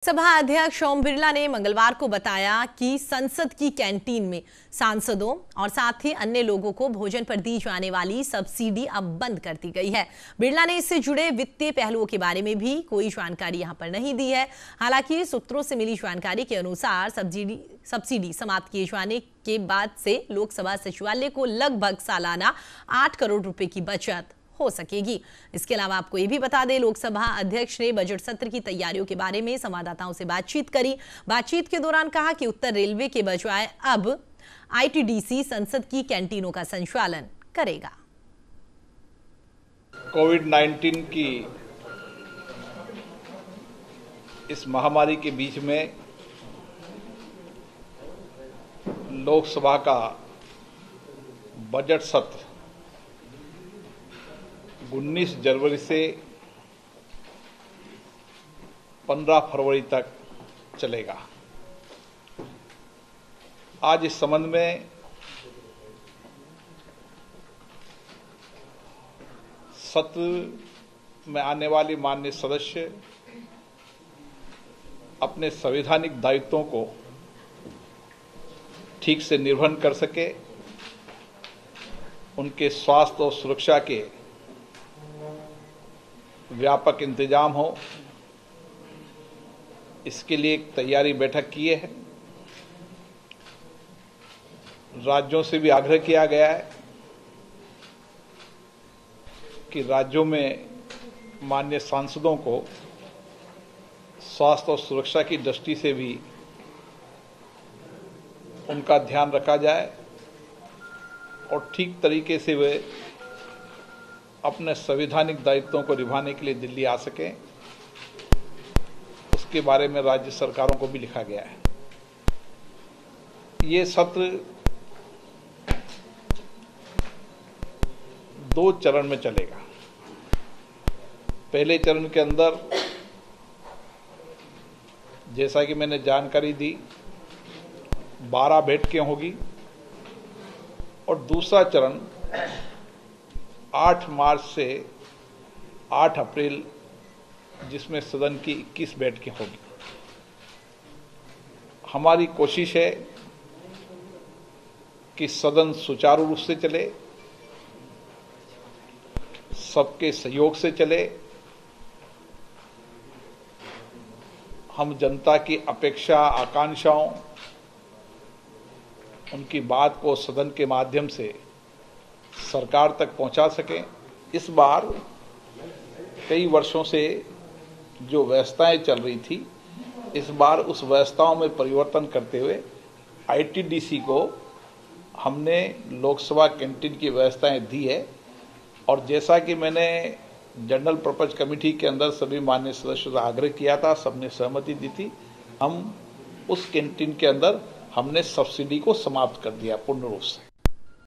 सभा अध्यक्ष ओम बिरला ने मंगलवार को बताया कि संसद की कैंटीन में सांसदों और साथ ही अन्य लोगों को भोजन पर दी जाने वाली सब्सिडी अब बंद कर दी गई है। बिरला ने इससे जुड़े वित्तीय पहलुओं के बारे में भी कोई जानकारी यहां पर नहीं दी है। हालांकि सूत्रों से मिली जानकारी के अनुसार सब्सिडी समाप्त किए जाने के बाद से लोकसभा सचिवालय को लगभग सालाना 8 करोड़ रुपए की बचत हो सकेगी। इसके अलावा आपको ये भी बता दें, लोकसभा अध्यक्ष ने बजट सत्र की तैयारियों के बारे में संवाददाताओं से बातचीत करी। बातचीत के दौरान कहा कि उत्तर रेलवे के बजाय अब आईटीडीसी संसद की कैंटीनों का संचालन करेगा। कोविड-19 की इस महामारी के बीच में लोकसभा का बजट सत्र 19 जनवरी से 15 फरवरी तक चलेगा। आज इस संबंध में सत्र में आने वाले माननीय सदस्य अपने संवैधानिक दायित्वों को ठीक से निर्वहन कर सके, उनके स्वास्थ्य और सुरक्षा के व्यापक इंतजाम हो, इसके लिए एक तैयारी बैठक किए है। राज्यों से भी आग्रह किया गया है कि राज्यों में माननीय सांसदों को स्वास्थ्य और सुरक्षा की दृष्टि से भी उनका ध्यान रखा जाए और ठीक तरीके से वे अपने संवैधानिक दायित्वों को निभाने के लिए दिल्ली आ सकें। उसके बारे में राज्य सरकारों को भी लिखा गया है। ये सत्र 2 चरण में चलेगा। पहले चरण के अंदर जैसा कि मैंने जानकारी दी 12 बैठकें होगी और दूसरा चरण 8 मार्च से 8 अप्रैल जिसमें सदन की 21 बैठकें होगी। हमारी कोशिश है कि सदन सुचारू रूप से चले, सबके सहयोग से चले। हम जनता की अपेक्षा आकांक्षाओं, उनकी बात को सदन के माध्यम से सरकार तक पहुंचा सकें। इस बार कई वर्षों से जो व्यवस्थाएं चल रही थी, इस बार उस व्यवस्थाओं में परिवर्तन करते हुए आईटीडीसी को हमने लोकसभा कैंटीन की व्यवस्थाएं दी है और जैसा कि मैंने जनरल पर्पज कमेटी के अंदर सभी माननीय सदस्यों से आग्रह किया था, सबने सहमति दी थी। हम उस कैंटीन के अंदर हमने सब्सिडी को समाप्त कर दिया पूर्ण रूप से।